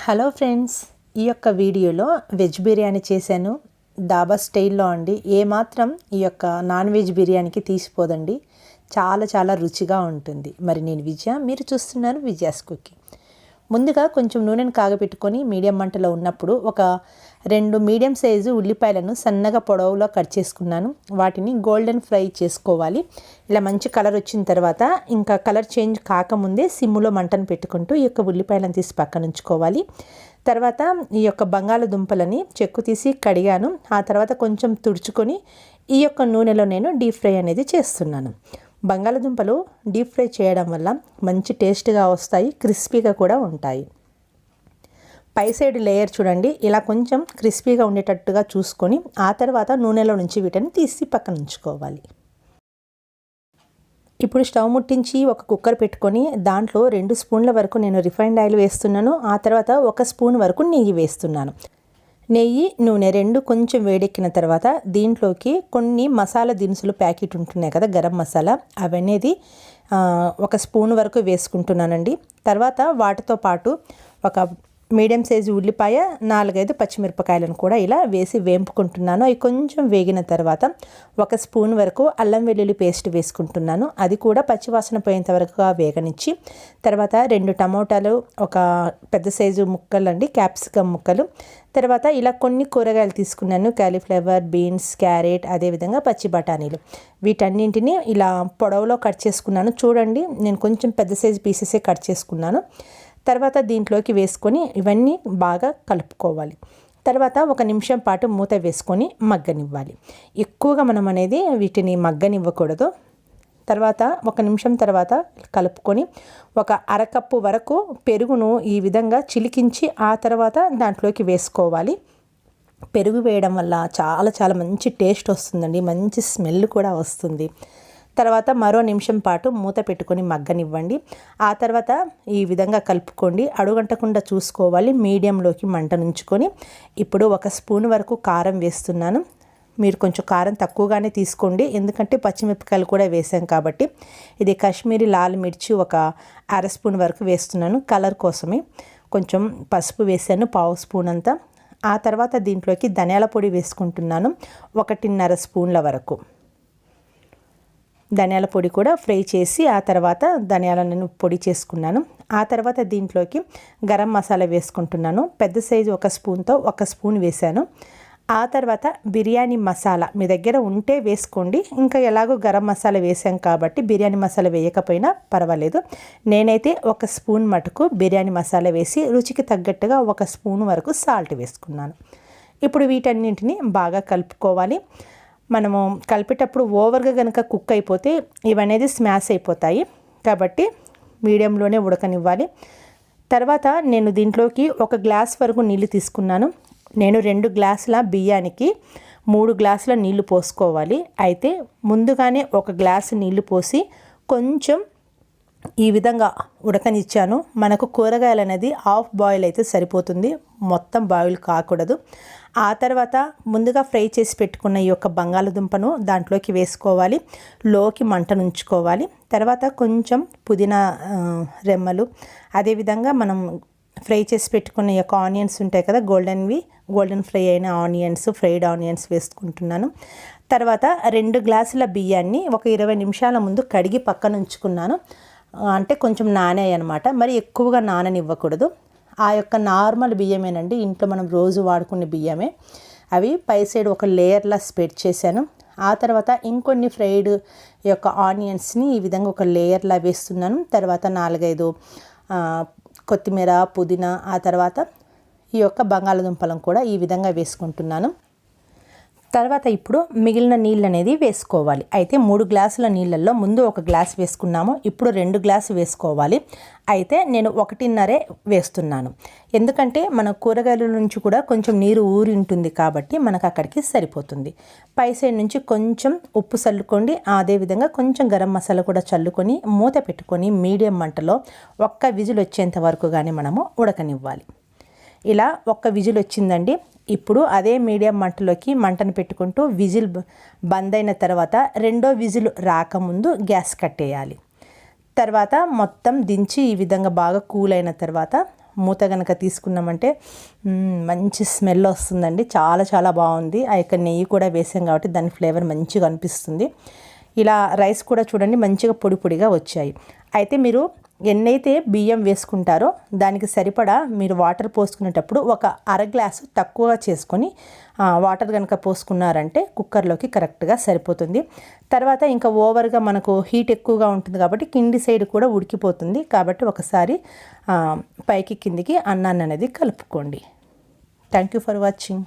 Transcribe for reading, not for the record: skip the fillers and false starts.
Hello friends, ఈ యొక్క వీడియోలో వెజ్ బిర్యానీ చేశాను. డాబా స్టైల్లో అండి. ఏమాత్రం ఈ యొక్క నాన్ వెజ్ బిర్యానీకి తీసిపోదండి. చాలా రుచిగా ఉంటుంది. మరి నేను విజయ, మీరు చూస్తున్నారు విజయాస్ కుకింగ్. ముందుగా కొంచెం నూనెను కాగపెట్టుకొని మీడియం మంటలో ఉన్నప్పుడు ఒక 2 మీడియం సైజు ఉల్లిపాయలను సన్నగా పొడవులో కట్ చేసుకున్నాను. వాటిని గోల్డెన్ ఫ్రై చేసుకోవాలి. ఇలా మంచి కలర్ వచ్చిన తర్వాత ఇంకా కలర్ చేంజ్ కాకముందే సిమ్ములో మంటను పెట్టుకుంటూ ఈ యొక్క ఉల్లిపాయలను తీసి పక్కన ఉంచుకోవాలి. తర్వాత ఈ యొక్క బంగాళదుంపలని చెక్కు తీసి కడిగాను. ఆ తర్వాత కొంచెం తుడుచుకొని ఈ యొక్క నూనెలో నేను డీప్ ఫ్రై అనేది చేస్తున్నాను. బంగాళదుంపలు డీప్ ఫ్రై చేయడం వల్ల మంచి టేస్ట్గా వస్తాయి, క్రిస్పీగా కూడా ఉంటాయి. పై సైడ్ లేయర్ చూడండి, ఇలా కొంచెం క్రిస్పీగా ఉండేటట్టుగా చూసుకొని ఆ తర్వాత నూనెలో నుంచి వీటిని తీసి పక్కన ఉంచుకోవాలి. ఇప్పుడు స్టవ్ ముట్టించి ఒక కుక్కర్ పెట్టుకొని దాంట్లో 2 స్పూన్ల వరకు నేను రిఫైన్డ్ ఆయిల్ వేస్తున్నాను. ఆ తర్వాత 1 స్పూన్ వరకు నెయ్యి వేస్తున్నాను. నెయ్యి, నూనె 2 కొంచెం వేడెక్కిన తర్వాత దీంట్లోకి కొన్ని మసాలా దినుసులు ప్యాకెట్ ఉంటున్నాయి కదా, గరం మసాలా, అవనేది 1 స్పూన్ వరకు వేసుకుంటున్నానండి. తర్వాత వాటితో పాటు ఒక మీడియం సైజు ఉల్లిపాయ, 4-5 పచ్చిమిరపకాయలను కూడా ఇలా వేసి వేంపుకుంటున్నాను. అవి కొంచెం వేగిన తర్వాత 1 స్పూన్ వరకు అల్లం వెల్లుల్లి పేస్ట్ వేసుకుంటున్నాను. అది కూడా పచ్చివాసన పోయేంత వరకు వేగనిచ్చి తర్వాత 2 టమోటాలు, ఒక పెద్ద సైజు ముక్కలు అండి, క్యాప్సికమ్ ముక్కలు, తర్వాత ఇలా కొన్ని కూరగాయలు తీసుకున్నాను. కాలీఫ్లవర్, బీన్స్, క్యారెట్, అదేవిధంగా పచ్చి బఠానీలు. వీటన్నింటినీ ఇలా పొడవులో కట్ చేసుకున్నాను. చూడండి, నేను కొంచెం పెద్ద సైజు పీసెసే కట్ చేసుకున్నాను. తర్వాత దీంట్లోకి వేసుకొని ఇవన్నీ బాగా కలుపుకోవాలి. తర్వాత 1 నిమిషం పాటు మూత వేసుకొని మగ్గనివ్వాలి. ఎక్కువగా మనం అనేది వీటిని మగ్గనివ్వకూడదు. తర్వాత 1 నిమిషం తర్వాత కలుపుకొని ఒక అరకప్పు వరకు పెరుగును ఈ విధంగా చిలికించి ఆ తర్వాత దాంట్లోకి వేసుకోవాలి. పెరుగు వేయడం వల్ల చాలా మంచి టేస్ట్ వస్తుందండి, మంచి స్మెల్ కూడా వస్తుంది. తర్వాత మరో నిమిషం పాటు మూత పెట్టుకొని మగ్గనివ్వండి. ఆ తర్వాత ఈ విధంగా కలుపుకోండి, అడుగంటకుండా చూసుకోవాలి. మీడియంలోకి మంటనుంచుకొని ఇప్పుడు 1 స్పూన్ వరకు కారం వేస్తున్నాను. మీరు కొంచెం కారం తక్కువగానే తీసుకోండి, ఎందుకంటే పచ్చిమిరపకాయలు కూడా వేసాం కాబట్టి. ఇది కాశ్మీరీ లాల్ మిర్చి ఒక 1/2 స్పూన్ వరకు వేస్తున్నాను, కలర్ కోసమే. కొంచెం పసుపు వేసాను, 1/2 స్పూన్ అంతా. ఆ తర్వాత దీంట్లోకి ధనియాల పొడి వేసుకుంటున్నాను, 1.5 స్పూన్ల వరకు. ధనియాల పొడి కూడా ఫ్రై చేసి ఆ తర్వాత ధనియాలను పొడి చేసుకున్నాను. ఆ తర్వాత దీంట్లోకి గరం మసాలా వేసుకుంటున్నాను. పెద్ద సైజు 1 స్పూన్తో 1 స్పూన్ వేసాను. ఆ తర్వాత బిర్యానీ మసాలా మీ దగ్గర ఉంటే వేసుకోండి, ఇంకా ఎలాగో గరం మసాలా వేసాం కాబట్టి బిర్యానీ మసాలా వేయకపోయినా పర్వాలేదు. నేనైతే 1 స్పూన్ మటుకు బిర్యానీ మసాలా వేసి రుచికి తగ్గట్టుగా 1 స్పూన్ వరకు సాల్ట్ వేసుకున్నాను. ఇప్పుడు వీటన్నింటినీ బాగా కలుపుకోవాలి. మనము కలిపేటప్పుడు ఓవర్గా కనుక కుక్ అయిపోతే ఇవనేది స్మాష్ అయిపోతాయి, కాబట్టి మీడియంలోనే ఉడకనివ్వాలి. తర్వాత నేను దీంట్లోకి 1 గ్లాస్ వరకు నీళ్ళు తీసుకున్నాను. నేను 2 గ్లాసుల బియ్యానికి 3 గ్లాసుల నీళ్లు పోసుకోవాలి. అయితే ముందుగానే 1 గ్లాసు నీళ్లు పోసి కొంచెం ఈ విధంగా ఉడకనిచ్చాను. మనకు కూరగాయలు అనేది హాఫ్ బాయిల్ అయితే సరిపోతుంది, మొత్తం బాయిల్ కాకూడదు. ఆ తర్వాత ముందుగా ఫ్రై చేసి పెట్టుకున్న ఈ యొక్క బంగాళదుంపను దాంట్లోకి వేసుకోవాలి, లోకి మంటనుంచుకోవాలి. తర్వాత కొంచెం పుదీనా రెమ్మలు, అదేవిధంగా మనం ఫ్రై చేసి పెట్టుకున్న ఈ యొక్క ఆనియన్స్ ఉంటాయి కదా, గోల్డెన్ ఫ్రై అయిన ఆనియన్స్, ఫ్రైడ్ ఆనియన్స్ వేసుకుంటున్నాను. తర్వాత 2 గ్లాసుల బియ్యాన్ని ఒక 20 నిమిషాల ముందు కడిగి పక్కన ఉంచుకున్నాను. అంటే కొంచెం నానాయి అనమాట, మరి ఎక్కువగా నాననివ్వకూడదు. ఆ యొక్క నార్మల్ బియ్యమేనండి, ఇంట్లో మనం రోజు వాడుకునే బియ్యమే. అవి పై సైడ్ ఒక లేయర్లా స్ప్రెడ్ చేశాను. ఆ తర్వాత ఇంకొన్ని ఫ్రైడ్ ఈ యొక్క ఆనియన్స్ని ఈ విధంగా ఒక లేయర్లా వేస్తున్నాను. తర్వాత 4-5 కొత్తిమీర, పుదీనా, ఆ తర్వాత ఈ యొక్క బంగాళదుంపలను కూడా ఈ విధంగా వేసుకుంటున్నాను. తర్వాత ఇప్పుడు మిగిలిన నీళ్ళు అనేది వేసుకోవాలి. అయితే 3 గ్లాసుల నీళ్ళల్లో ముందు 1 గ్లాస్ వేసుకున్నాము, ఇప్పుడు 2 గ్లాసు వేసుకోవాలి. అయితే నేను 1.5 వేస్తున్నాను, ఎందుకంటే మన కూరగాయల నుంచి కూడా కొంచెం నీరు ఊరి ఉంటుంది కాబట్టి మనకు అక్కడికి సరిపోతుంది. పై సైడ్ నుంచి కొంచెం ఉప్పు చల్లుకోండి, అదేవిధంగా కొంచెం గరం మసాలా కూడా చల్లుకొని మూత పెట్టుకొని మీడియం మంటలో 1 విజిల్ వచ్చేంత వరకు కానీ మనము ఉడకనివ్వాలి. ఇలా 1 విజిల్ వచ్చిందండి. ఇప్పుడు అదే మీడియం మంటలోకి మంటను పెట్టుకుంటూ విజిల్ బంద్ అయిన తర్వాత 2వ విజిల్ రాకముందు గ్యాస్ కట్టేయాలి. తర్వాత మొత్తం దించి ఈ విధంగా బాగా కూల్ అయిన తర్వాత మూత కనుక తీసుకున్నామంటే మంచి స్మెల్ వస్తుందండి. చాలా చాలా బాగుంది. ఆ యొక్క నెయ్యి కూడా వేసాం కాబట్టి దాని ఫ్లేవర్ మంచిగా అనిపిస్తుంది. ఇలా రైస్ కూడా చూడండి మంచిగా పొడి పొడిగా వచ్చాయి. అయితే మీరు ఎన్నైతే బియ్యం వేసుకుంటారో దానికి సరిపడా మీరు వాటర్ పోసుకునేటప్పుడు ఒక అర గ్లాసు తక్కువగా చేసుకొని వాటర్ కనుక పోసుకున్నారంటే కుక్కర్లోకి కరెక్ట్గా సరిపోతుంది. తర్వాత ఇంకా ఓవర్గా మనకు హీట్ ఎక్కువగా ఉంటుంది కాబట్టి కింది సైడ్ కూడా ఉడికిపోతుంది. కాబట్టి ఒకసారి పైకి కిందికి అన్నాన్ని అనేది కలుపుకోండి. Thank you for watching.